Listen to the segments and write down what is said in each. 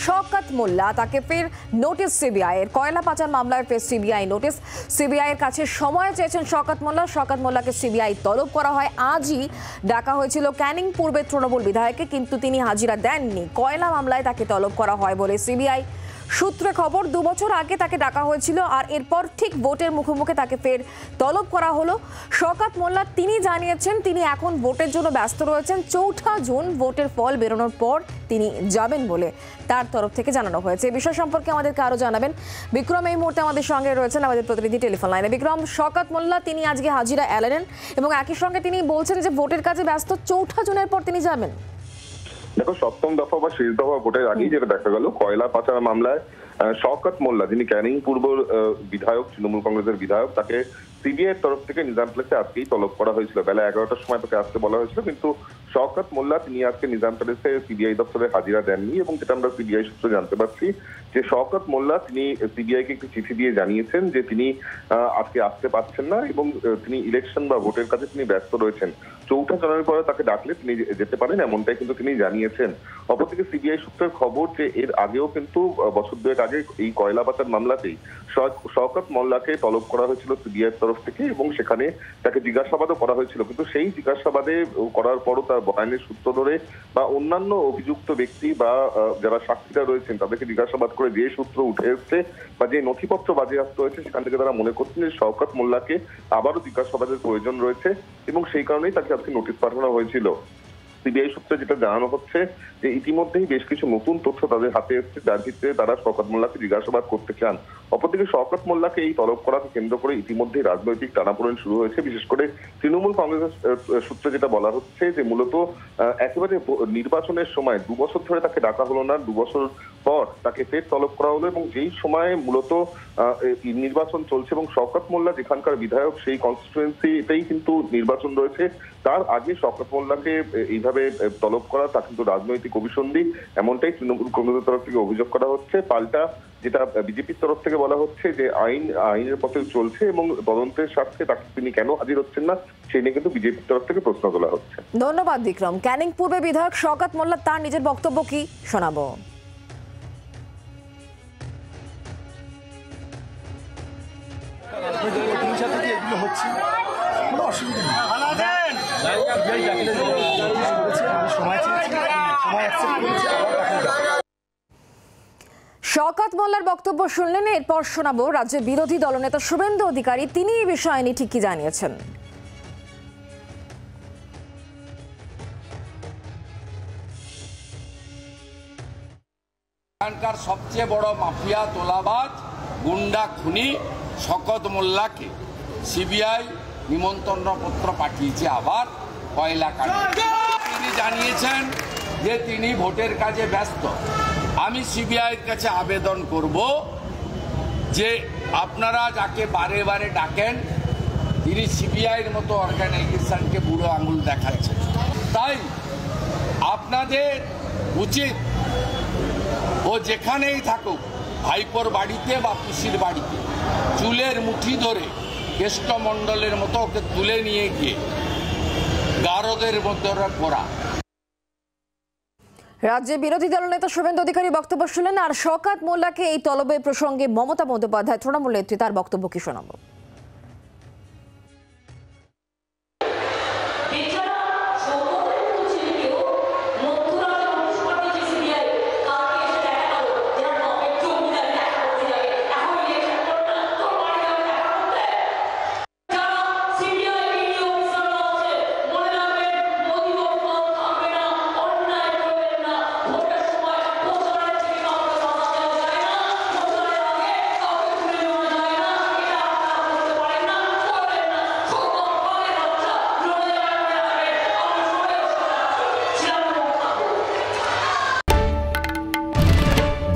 শওকত মোল্লা তাকে ফের notice CBI এর কয়লা পাচার মামলায় ফের সিবিআই নোটিশ। সিবিআই এর কাছে সময় চেয়েছেন শওকত মোল্লা। শওকত মোল্লাকে সিবিআই তলব করা হয়। আজই ডাকা হয়েছিল ক্যানিং পূর্বের তৃণমূল বিধায়ককে, কিন্তু তিনি হাজিরা দেননি। কয়লা মামলায় তাকে তলব করা হয় বলে সিবিআই সূত্রে খবর। 2 বছর আগে তাকে ডাকা হয়েছিল, আর এরপর ঠিক ভোটের মুখোমুখি তাকে ফের তলব করা হলো। শওকত মোল্লা তিনি জানিয়েছেন তিনি এখন ভোটের জন্য ব্যস্ত রয়েছেন। 4 জুন ভোটের ফল বেরোনোর পর তিনি যাবেন বলে তার তরফ থেকে জানানো হয়েছে। এই বিষয় সম্পর্কে আমাদেরকে আরো জানাবেন বিক্রম। এই মুহূর্তে আমাদের সঙ্গে রয়েছেন আমাদের প্রতিনিধি টেলিফোন লাইনে। বিক্রম, শওকত মোল্লা তিনি আজকে হাজিরা এলেন এবং একই সঙ্গে তিনি বলছেন যে ভোটের কাজে ব্যস্ত, 4 জুনের পর তিনি যাবেন। দেখো, সপ্তম দফা বা শেষ দফা ভোটের আগেই যেটা দেখা গেল, কয়লা পাচার মামলায় শওকত মোল্লা যিনি ক্যানিং পূর্ব বিধায়ক, তৃণমূল কংগ্রেসের বিধায়ক, তাকে সিবিআই তরফ থেকে নিজাম প্যালেসে আজকেই তলব করা হয়েছিল। বেলা 11টার সময় তাকে আসতে বলা হয়েছিল, কিন্তু শওকত মোল্লা তিনি আজকে নিজাম প্যালেসে সিবিআই দপ্তরে হাজিরা দেননি। এবং যেটা আমরা সিবিআই সূত্রে জানতে পারছি যে শওকত মোল্লা তিনি সিবিআই কে একটি চিঠি দিয়ে জানিয়েছেন যে তিনি আজকে আসতে পারছেন না এবং তিনি ইলেকশন বা ভোটের কাজে তিনি ব্যস্ত রয়েছেন। 4 জানুয়ারির পরে তাকে ডাকলে তিনি যেতে পারেন, এমনটাই কিন্তু তিনি জানিয়েছেন। অপরদিকে সিবিআই সূত্রের খবর যে এর আগেও কিন্তু বছর 2 আগে এই কয়লা পাচার মামলাতেই শওকত মোল্লাকে তলব করা হয়েছিল সিবিআই তরফ থেকে এবং সেখানে তাকে জিজ্ঞাসাবাদও করা হয়েছিল। কিন্তু সেই জিজ্ঞাসাবাদে করার পরও তার বয়ানের সূত্র ধরে বা অন্যান্য অভিযুক্ত ব্যক্তি বা যারা সাক্ষীরা রয়েছেন তাদেরকে জিজ্ঞাসাবাদ করে যে সূত্র উঠে এসছে বা যে নথিপত্র বাজেয়াপ্ত হয়েছে, সেখান থেকে তারা মনে করছেন যে শওকত মোল্লাকে আবারও জিজ্ঞাসাবাদের প্রয়োজন রয়েছে এবং সেই কারণেই তাকে আজকে নোটিশ পাঠানো হয়েছিল। সিবিআই সূত্রে যেটা জানানো হচ্ছে যে ইতিমধ্যেই বেশ কিছু নতুন তথ্য তাদের হাতে এসেছে, যার ভিত্তিতে তারা শওকত মোল্লাকে জিজ্ঞাসাবাদ করতে চান। অপরদিকে শওকত মোল্লাকে এই তলব করাকে কেন্দ্র করে ইতিমধ্যেই রাজনৈতিক টানাপোড়েন শুরু হয়েছে। বিশেষ করে তৃণমূল কংগ্রেসের সূত্রে যেটা বলা হচ্ছে যে মূলত একেবারে নির্বাচনের সময় 2 বছর ধরে তাকে ডাকা হলো না, 2 বছর পর তাকে ফের তলব করা হলো এবং যেই সময়ে মূলত নির্বাচন চলছে এবং শওকত মোল্লা যেখানকার বিধায়ক সেই কনস্টিটুয়েন্সিতেই কিন্তু নির্বাচন রয়েছে, তার আগে শওকত মোল্লাকে এইভাবে তলব করা তা কিন্তু রাজনৈতিক অভিসন্ধি, এমনটাই তৃণমূল কংগ্রেসের তরফ থেকে অভিযোগ করা হচ্ছে। পাল্টা যেটা বিজেপির তরফ থেকে বলা হচ্ছে যে আইনের পথে চলছে এবং তদন্তের স্বার্থে তাকে তিনি কেন হাজির হচ্ছেন না সেই নিয়ে কিন্তু বিজেপির তরফ থেকে প্রশ্ন তোলা হচ্ছে। ধন্যবাদ বিক্রম। ক্যানিং পূর্বে বিধায়ক শওকত মোল্লা তার নিজের বক্তব্য কি শোনাবো। শওকত মোল্লার বক্তব্য শুনলেন, এরপর শোনাবো রাজ্যের বিরোধী দলনেতা শুভেন্দু অধিকারী। তিনি এই বিষয়ে নিয়ে ঠিক কি জানিয়েছেন। এখানকার সবচেয়ে বড় মাফিয়া, তোলাবাজ, গুন্ডা, খুনি শওকত মোল্লাকে সিবিআই নিমন্ত্রণপত্র পাঠিয়েছে আবার কয়লা কাণ্ডে। তিনি জানিয়েছেন যে তিনি ভোটের কাজে ব্যস্ত। আমি সিবিআইয়ের কাছে আবেদন করব যে আপনারা যাকে বারে বারে ডাকেন তিনি সিবিআইয়ের মতো অর্গানাইজেশনকে বুড়ো আঙুল দেখাচ্ছেন। তাই আপনাদের উচিত ও যেখানেই থাকুক, ভাইপোর বাড়িতে বা পিসির বাড়িতে, চুলের মুঠি ধরে কেষ্টমণ্ডলের মতো ওকে তুলে নিয়ে গিয়ে গারদের মধ্যে পড়া। রাজ্যের বিরোধী দলনেতা শুভেন্দু অধিকারী বক্তব্য শুনলেন। আর শওকত মোল্লাকে এই তলবের প্রসঙ্গে মমতা বন্দ্যোপাধ্যায় তৃণমূল নেত্রী তার বক্তব্য কি শোনাবো।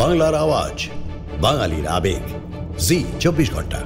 বাংলার আওয়াজ, বাঙালির আবেগ, জি 24 ঘন্টা।